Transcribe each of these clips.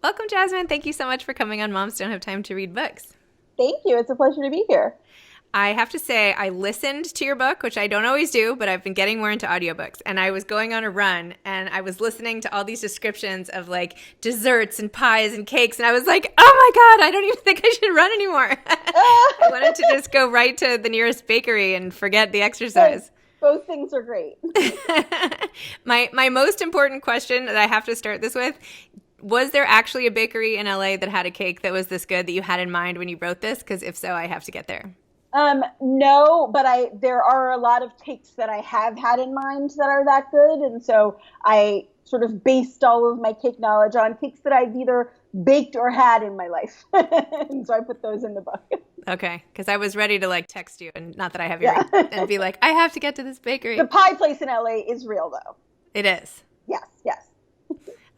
Welcome, Jasmine. Thank you so much for coming on Moms Don't Have Time to Read Books. Thank you. It's a pleasure to be here. I have to say, I listened to your book, which I don't always do, but I've been getting more into audiobooks. And I was going on a run and I was listening to all these descriptions of like desserts and pies and cakes. And I was like, oh my God, I don't even think I should run anymore. I wanted to just go right to the nearest bakery and forget the exercise. Both things are great. My most important question that I have to start this with, was there actually a bakery in LA that had a cake that was this good that you had in mind when you wrote this? Because if so, I have to get there. No, but there are a lot of cakes that I have had in mind that are that good. And so I sort of based all of my cake knowledge on cakes that I've either baked or had in my life. And so I put those in the book. Okay, because I was ready to like text you, and not that I have your and be like, I have to get to this bakery. The pie place in LA is real though. It is. Yes, yes.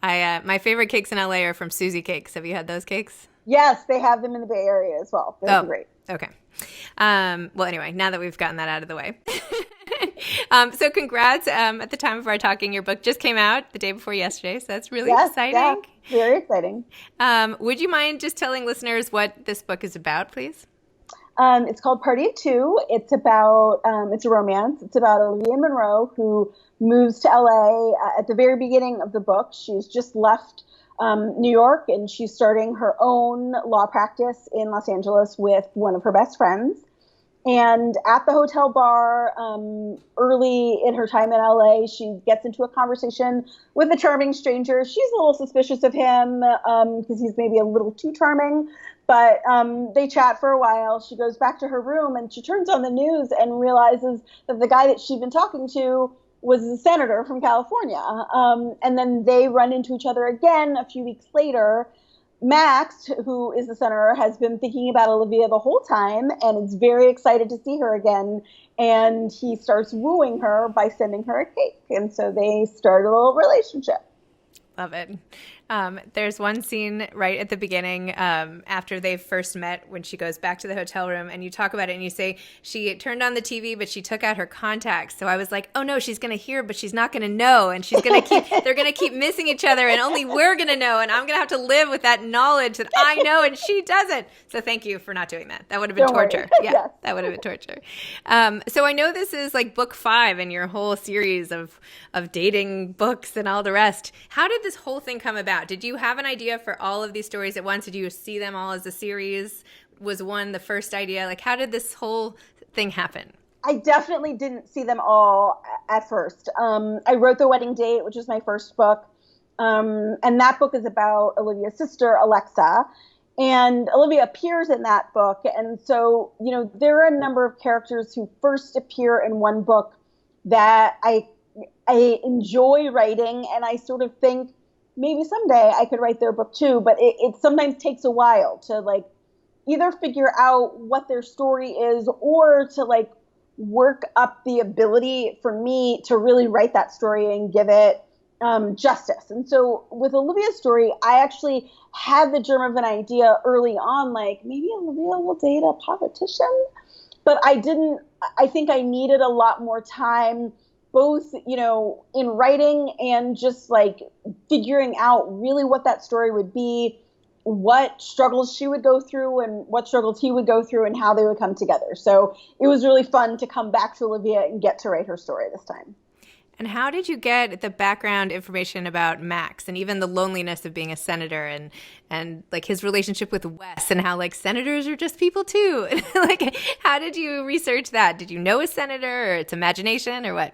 My favorite cakes in LA are from Susie Cakes. Have you had those cakes? Yes, they have them in the Bay Area as well. They're great. Okay. Well, anyway, now that we've gotten that out of the way. So congrats. At the time of our talking, your book just came out the day before yesterday. So that's really exciting. Yeah, very exciting. Would you mind just telling listeners what this book is about, please? It's called Party of Two. It's about, it's a romance. It's about Olivia Monroe, who moves to LA at the very beginning of the book. She's just left New York, and she's starting her own law practice in Los Angeles with one of her best friends. And at the hotel bar, early in her time in LA, she gets into a conversation with a charming stranger. She's a little suspicious of him because he's maybe a little too charming. But they chat for a while. She goes back to her room and she turns on the news and realizes that the guy that she'd been talking to was a senator from California. And then they run into each other again a few weeks later. Max, who is the senator, has been thinking about Olivia the whole time and is very excited to see her again. And he starts wooing her by sending her a cake. And so they start a little relationship. Love it. There's one scene right at the beginning after they first met when she goes back to the hotel room, and you talk about it and you say she turned on the TV, but she took out her contacts. So I was like, oh no, she's going to hear, but she's not going to know. And she's going to they're going to keep missing each other, and only we're going to know. And I'm going to have to live with that knowledge that I know and she doesn't. So thank you for not doing that. That would have been torture. Yeah, yes. That would have been torture. So I know this is like book 5 in your whole series of dating books and all the rest. How did this whole thing come about? Did you have an idea for all of these stories at once? Did you see them all as a series? Was one the first idea? Like, how did this whole thing happen? I definitely didn't see them all at first. I wrote The Wedding Date, which is my first book. And that book is about Olivia's sister, Alexa. And Olivia appears in that book. And so, there are a number of characters who first appear in one book that I enjoy writing. And I sort of think, maybe someday I could write their book too, but it sometimes takes a while to like either figure out what their story is or to like work up the ability for me to really write that story and give it justice. And so with Olivia's story, I actually had the germ of an idea early on, like maybe Olivia will date a politician, but I think I needed a lot more time, both, in writing and just like figuring out really what that story would be, what struggles she would go through and what struggles he would go through and how they would come together. So it was really fun to come back to Olivia and get to write her story this time. And how did you get the background information about Max and even the loneliness of being a senator and like his relationship with Wes and how like senators are just people too? Like, how did you research that? Did you know a senator, or it's imagination, or what?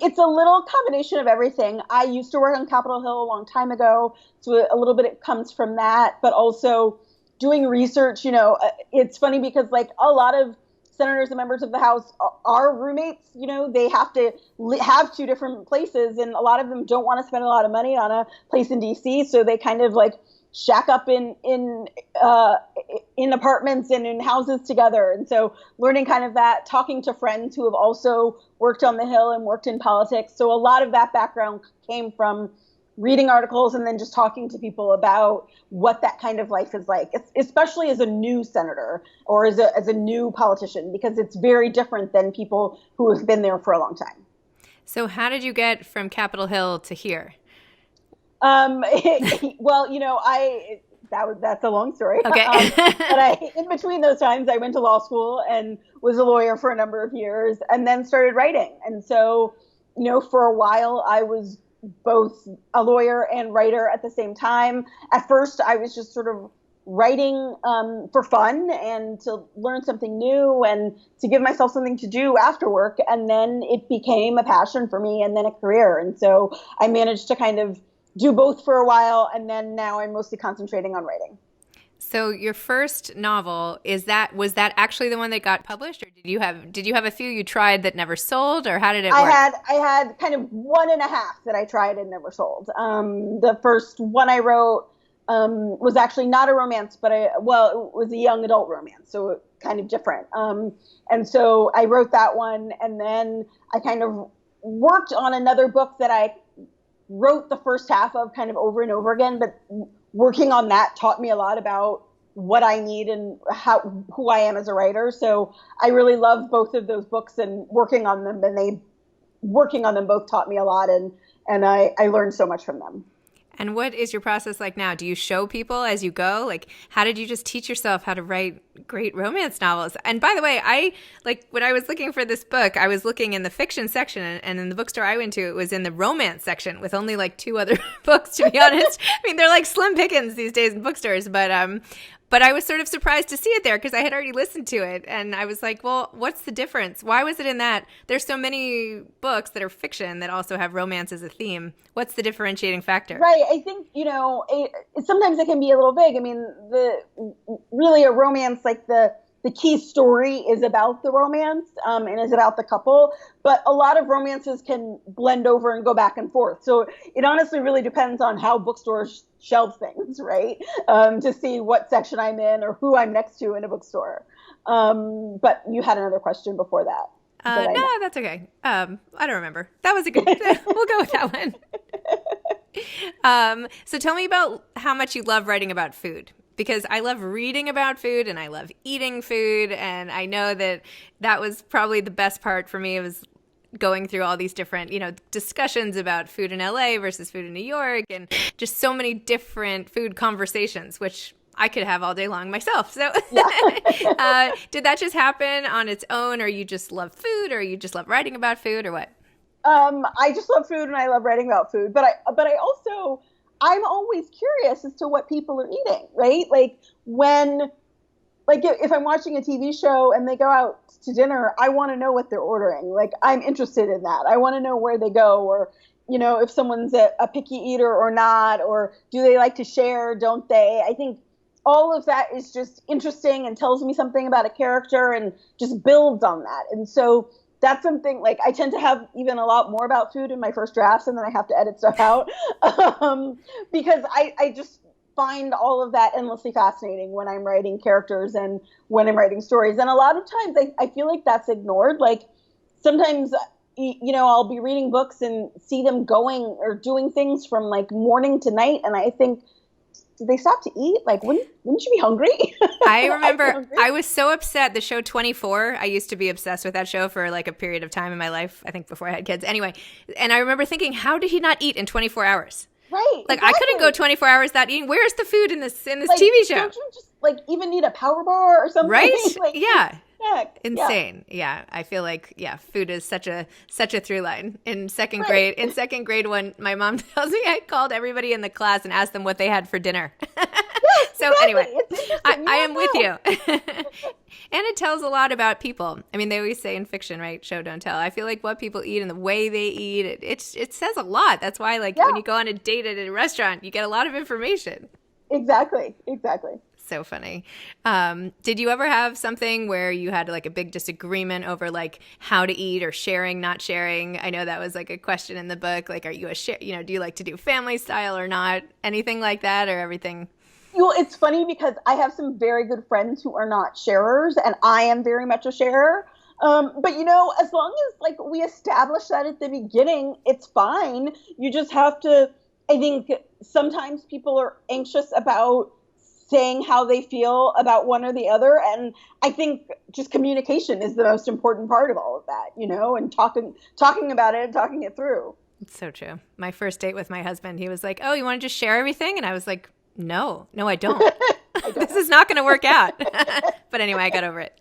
It's a little combination of everything. I used to work on Capitol Hill a long time ago, so a little bit it comes from that, but also doing research. It's funny because like a lot of senators and members of the House are roommates. They have to have 2 different places, and a lot of them don't want to spend a lot of money on a place in DC, so they kind of like shack up in apartments and in houses together. And so learning kind of that, talking to friends who have also worked on the Hill and worked in politics. So a lot of that background came from reading articles and then just talking to people about what that kind of life is like, especially as a new senator or as a new politician, because it's very different than people who have been there for a long time. So how did you get from Capitol Hill to here? Well, that's a long story. Okay. But in between those times, I went to law school and was a lawyer for a number of years, and then started writing. And so, for a while, I was both a lawyer and writer at the same time. At first, I was just sort of writing for fun and to learn something new and to give myself something to do after work. And then it became a passion for me and then a career. And so I managed to kind of do both for a while. And then now I'm mostly concentrating on writing. So your first novel, was that actually the one that got published, or did you have a few you tried that never sold, or how did it work? I had kind of one and a half that I tried and never sold. The first one I wrote was actually not a romance, but it was a young adult romance, so kind of different. And so I wrote that one, and then I kind of worked on another book that I wrote the first half of kind of over and over again, but working on that taught me a lot about what I need and who I am as a writer. So I really love both of those books and working on them, and working on them both taught me a lot, and I learned so much from them. And what is your process like now? Do you show people as you go? Like, how did you just teach yourself how to write great romance novels? And by the way, when I was looking for this book, I was looking in the fiction section, and in the bookstore I went to, it was in the romance section with only like 2 other books, to be honest. I mean, they're like slim pickings these days in bookstores, but I was sort of surprised to see it there because I had already listened to it. And I was like, well, what's the difference? Why was it in that? There's so many books that are fiction that also have romance as a theme. What's the differentiating factor? Right. I think, sometimes it can be a little vague. I mean, really a romance, like the key story is about the romance and is about the couple. But a lot of romances can blend over and go back and forth. So it honestly really depends on how bookstores shelve things, right? To see what section I'm in or who I'm next to in a bookstore. But you had another question before that. No, that's okay. I don't remember. That was a good, we'll go with that one. So tell me about how much you love writing about food. Because I love reading about food and I love eating food. And I know that was probably the best part for me. It was going through all these different, discussions about food in LA versus food in New York, and just so many different food conversations, which I could have all day long myself. So yeah. Did that just happen on its own, or you just love food, or you just love writing about food, or what? I just love food and I love writing about food. But I'm always curious as to what people are eating, right? If I'm watching a TV show and they go out to dinner, I want to know what they're ordering. Like, I'm interested in that. I want to know where they go, or, if someone's a picky eater or not, or do they like to share, don't they? I think all of that is just interesting and tells me something about a character and just builds on that. And so that's something, like, I tend to have even a lot more about food in my first drafts, and then I have to edit stuff out because I just find all of that endlessly fascinating when I'm writing characters and when I'm writing stories. And a lot of times I feel like that's ignored. Like, sometimes, I'll be reading books and see them going or doing things from like morning to night, and I think, did they stop to eat? Like, wouldn't you be hungry? I remember I was so upset. The show 24, I used to be obsessed with that show for like a period of time in my life, I think before I had kids. Anyway, and I remember thinking, how did he not eat in 24 hours? Right. Like, exactly. I couldn't go 24 hours without eating. Where's the food in this TV show? Don't you just even need a power bar or something? Right? Yeah. Insane. Yeah. I feel like, food is such a through line. In second grade, when my mom tells me, I called everybody in the class and asked them what they had for dinner. So exactly. Anyway, I am with you. And it tells a lot about people. I mean, they always say in fiction, right? Show, don't tell. I feel like what people eat and the way they eat, it says a lot. That's why, when you go on a date at a restaurant, you get a lot of information. Exactly. So funny. Did you ever have something where you had like a big disagreement over like how to eat or sharing, not sharing? I know that was like a question in the book. Like, are you do you like to do family style or not? Anything like that, or everything? Well, it's funny because I have some very good friends who are not sharers, and I am very much a sharer. But as long as we establish that at the beginning, it's fine. You just have to, I think sometimes people are anxious about saying how they feel about one or the other. And I think just communication is the most important part of all of that, and talking about it and talking it through. It's so true. My first date with my husband, he was like, "Oh, you want to just share everything?" And I was like, "No, I don't. This is not going to work out." But anyway, I got over it.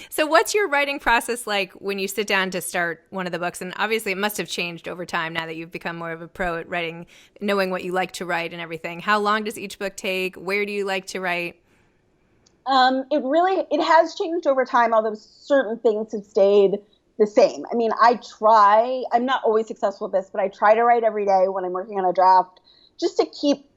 So what's your writing process like when you sit down to start one of the books? And obviously it must have changed over time now that you've become more of a pro at writing, knowing what you like to write and everything. How long does each book take? Where do you like to write? It has changed over time, although certain things have stayed the same. I mean, I'm not always successful with this, but I try to write every day when I'm working on a draft just to keep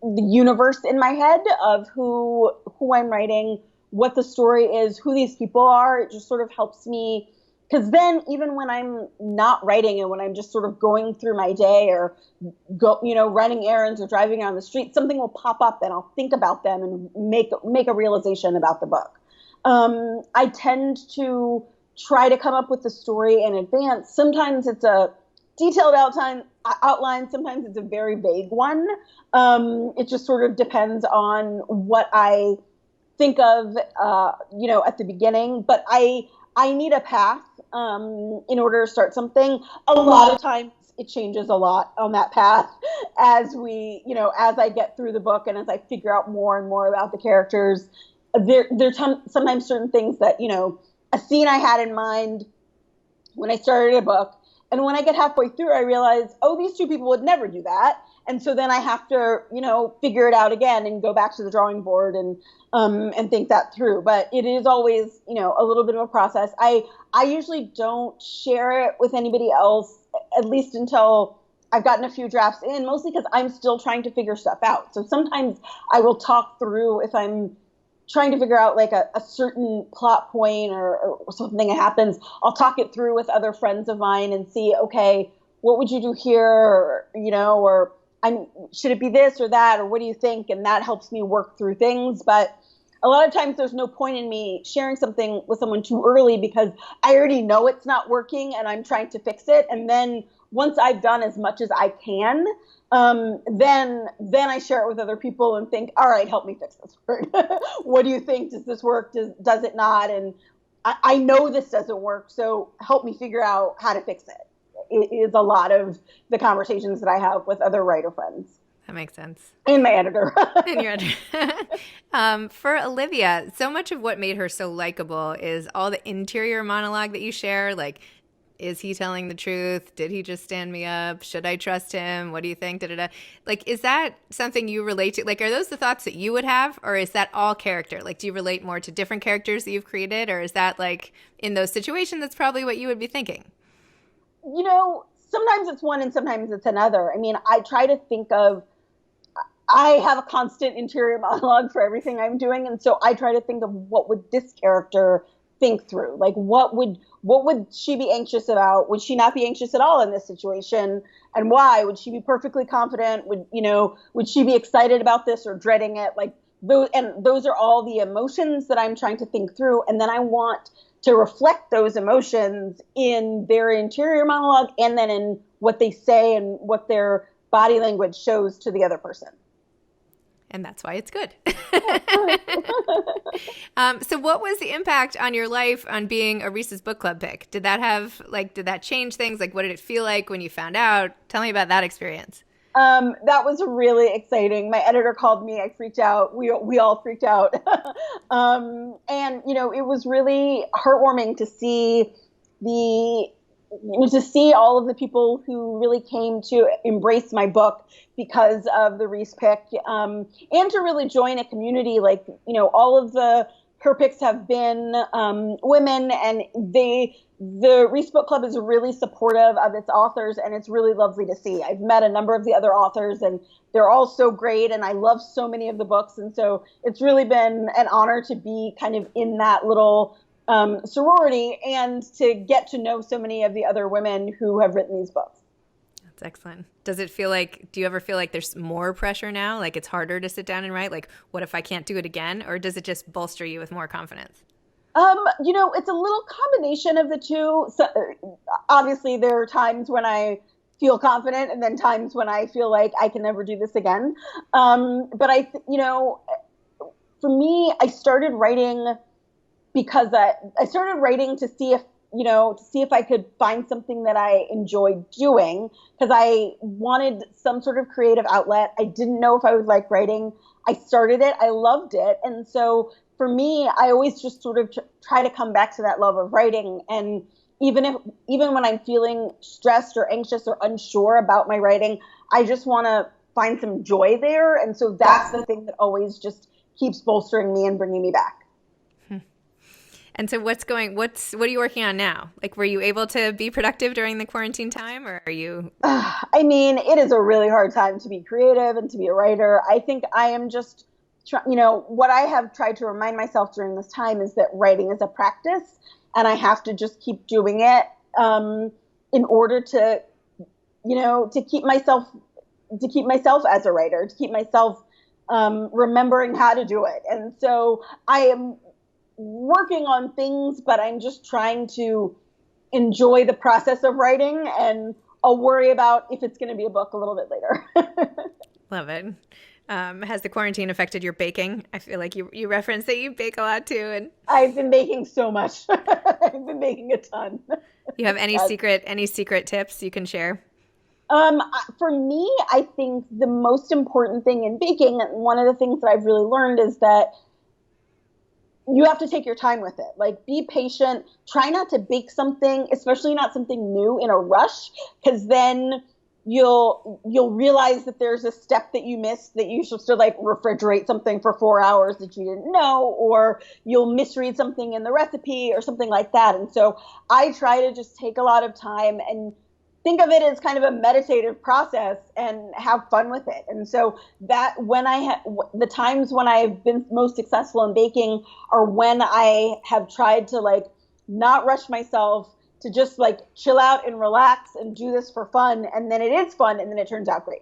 the universe in my head of who I'm writing, what the story is, who these people are. It just sort of helps me, because then even when I'm not writing and when I'm just sort of going through my day or running errands or driving on the street, something will pop up and I'll think about them and make a realization about the book. I tend to try to come up with the story in advance. Sometimes it's a detailed outline. Sometimes it's a very vague one. It just sort of depends on what I think of, at the beginning. But I need a path in order to start something. A lot of times it changes a lot on that path as as I get through the book and as I figure out more and more about the characters. There's sometimes certain things that, a scene I had in mind when I started a book, and when I get halfway through, I realize, oh, these two people would never do that. And so then I have to, figure it out again and go back to the drawing board and think that through. But it is always, a little bit of a process. I usually don't share it with anybody else, at least until I've gotten a few drafts in, mostly because I'm still trying to figure stuff out. So sometimes I will talk through, if I'm trying to figure out like a certain plot point or something that happens, I'll talk it through with other friends of mine and see, okay, what would you do here? Or should it be this or that? Or what do you think? And that helps me work through things. But a lot of times there's no point in me sharing something with someone too early because I already know it's not working and I'm trying to fix it. And then once I've done as much as I can, then I share it with other people and think, all right, help me fix this word. What do you think? Does this work? Does it not? And I know this doesn't work, so help me figure out how to fix it. It is a lot of the conversations that I have with other writer friends. That makes sense. And my editor. And your editor. For Olivia, so much of what made her so likable is all the interior monologue that you share, like, is he telling the truth? Did he just stand me up? Should I trust him? What do you think? Da-da-da. Like, is that something you relate to? Like, are those the thoughts that you would have? Or is that all character? Like, do you relate more to different characters that you've created? Or is that, like, in those situations, that's probably what you would be thinking? Sometimes it's one and sometimes it's another. I mean, I try to think of, I have a constant interior monologue for everything I'm doing. And so I try to think of what would this character think through? Like, what would she be anxious about? Would she not be anxious at all in this situation? And why? Would she be perfectly confident? Would she be excited about this or dreading it? Like, those are all the emotions that I'm trying to think through. And then I want to reflect those emotions in their interior monologue and then in what they say and what their body language shows to the other person. And that's why it's good. So what was the impact on your life on being a Rhesus Book Club pick? Did that change things? Like, what did it feel like when you found out? Tell me about that experience. That was really exciting. My editor called me. I freaked out. We all freaked out. And, it was really heartwarming to see all of the people who really came to embrace my book because of the Rhesus pick, and to really join a community. Like, all of her picks have been women, and the Rhesus Book Club is really supportive of its authors, and it's really lovely to see. I've met a number of the other authors, and they're all so great, and I love so many of the books, and so it's really been an honor to be kind of in that little sorority and to get to know so many of the other women who have written these books. That's excellent. Do you ever feel like there's more pressure now? Like, it's harder to sit down and write? Like, what if I can't do it again? Or does it just bolster you with more confidence? It's a little combination of the two. So, obviously, there are times when I feel confident and then times when I feel like I can never do this again. But for me, I started writing because I started writing to see if to see if I could find something that I enjoyed doing, because I wanted some sort of creative outlet. I didn't know if I would like writing. I started it. I loved it. And so for me, I always just sort of try to come back to that love of writing. And even when I'm feeling stressed or anxious or unsure about my writing, I just want to find some joy there. And so that's the thing that always just keeps bolstering me and bringing me back. And so what are you working on now? Like, were you able to be productive during the quarantine time, or are you? I mean, it is a really hard time to be creative and to be a writer. I think I am just, what I have tried to remind myself during this time is that writing is a practice, and I have to just keep doing it in order to, to keep myself as a writer, to keep myself remembering how to do it. And so I am working on things, but I'm just trying to enjoy the process of writing, and I'll worry about if it's going to be a book a little bit later. Love it. Has the quarantine affected your baking? I feel like you referenced that you bake a lot too, and I've been baking so much. I've been baking a ton. You have any secret tips you can share? For me, I think the most important thing in baking, and one of the things that I've really learned, is that you have to take your time with it. Like, be patient. Try not to bake something, especially not something new, in a rush, because then you'll realize that there's a step that you missed, that you should still like refrigerate something for 4 hours that you didn't know, or you'll misread something in the recipe or something like that. And so I try to just take a lot of time and think of it as kind of a meditative process and have fun with it. And so that when the times when I've been most successful in baking are when I have tried to like not rush myself, to just like chill out and relax and do this for fun. And then it is fun, and then it turns out great.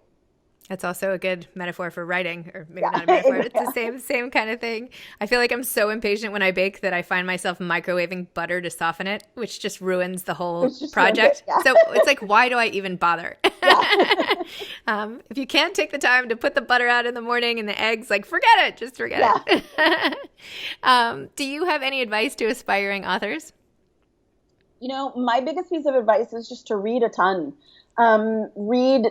That's also a good metaphor for writing, or maybe not a metaphor. It's the same kind of thing. I feel like I'm so impatient when I bake that I find myself microwaving butter to soften it, which just ruins the whole project. So it's like, why do I even bother? If you can't take the time to put the butter out in the morning and the eggs, like, forget it. Just forget it. Do you have any advice to aspiring authors? My biggest piece of advice is just to read a ton. Read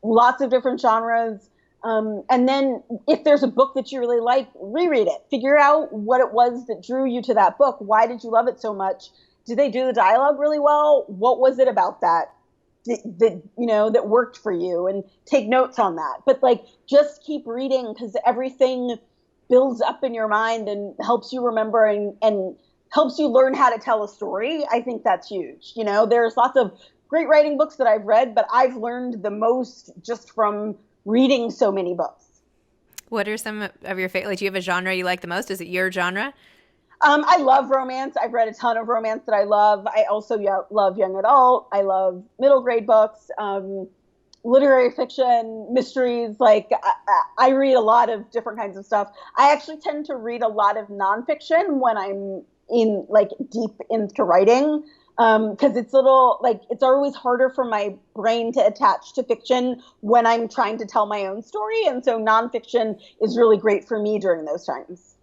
lots of different genres. And then if there's a book that you really like, reread it. Figure out what it was that drew you to that book. Why did you love it so much? Did they do the dialogue really well? What was it about that that worked for you? And take notes on that. But like, just keep reading, because everything builds up in your mind and helps you remember and helps you learn how to tell a story. I think that's huge. There's lots of great writing books that I've read, but I've learned the most just from reading so many books. What are some of your favorite? Like, do you have a genre you like the most? Is it your genre? I love romance. I've read a ton of romance that I love. I also love young adult. I love middle grade books, literary fiction, mysteries. Like, I read a lot of different kinds of stuff. I actually tend to read a lot of nonfiction when I'm deep into writing. Because it's it's always harder for my brain to attach to fiction when I'm trying to tell my own story. And so nonfiction is really great for me during those times.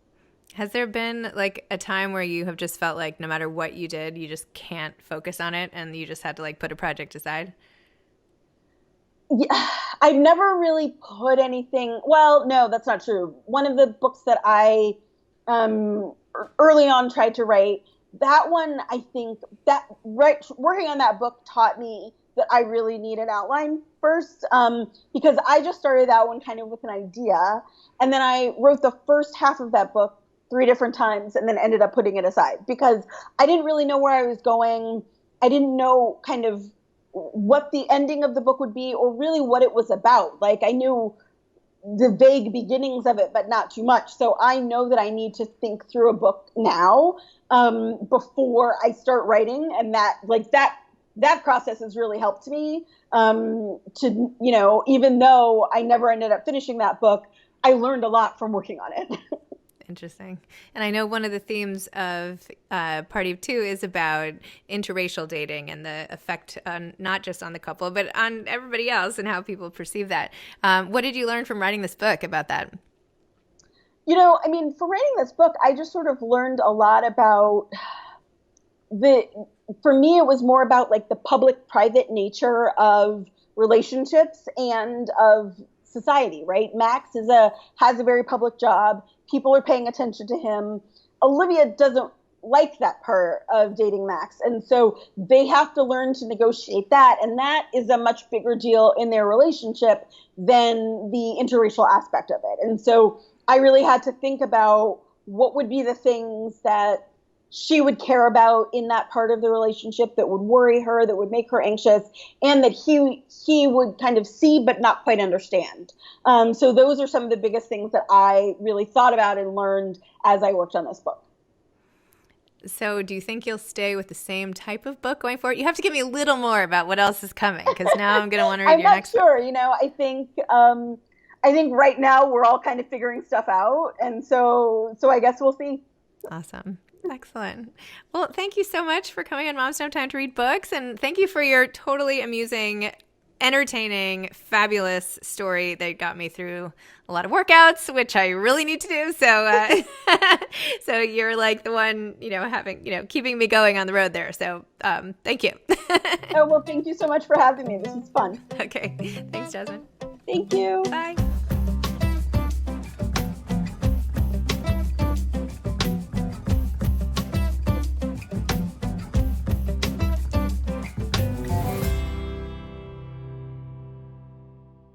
Has there been like a time where you have just felt like no matter what you did, you just can't focus on it and you just had to like put a project aside? Yeah, I've never really put anything. Well, no, that's not true. One of the books that I early on tried to write, that one, I think that working on that book taught me that I really need an outline first, because I just started that one kind of with an idea, and then I wrote the first half of that book 3 different times and then ended up putting it aside because I didn't really know where I was going. I didn't know kind of what the ending of the book would be or really what it was about. Like, I knew the vague beginnings of it, but not too much. So I know that I need to think through a book now, before I start writing. And that process has really helped me, to, even though I never ended up finishing that book, I learned a lot from working on it. Interesting. And I know one of the themes of Party of Two is about interracial dating and the effect on not just on the couple, but on everybody else and how people perceive that. What did you learn from writing this book about that? For writing this book, I just sort of learned a lot about for me, it was more about like the public-private nature of relationships and of society, right? Max has a very public job. People are paying attention to him. Olivia doesn't like that part of dating Max. And so they have to learn to negotiate that. And that is a much bigger deal in their relationship than the interracial aspect of it. And so I really had to think about what would be the things that she would care about in that part of the relationship that would worry her, that would make her anxious, and that he would kind of see but not quite understand. So those are some of the biggest things that I really thought about and learned as I worked on this book. So do you think you'll stay with the same type of book going forward? You have to give me a little more about what else is coming, because now I'm going to want to read your next book. I'm not sure. I think right now we're all kind of figuring stuff out. And so I guess we'll see. Awesome. Excellent. Well, thank you so much for coming on Moms Don't Have Time to Read Books. And thank you for your totally amusing, entertaining, fabulous story that got me through a lot of workouts, which I really need to do. So, so you're like the one, keeping me going on the road there. So, thank you. Oh, well, thank you so much for having me. This is fun. Okay. Thanks, Jasmine. Thank you. Bye.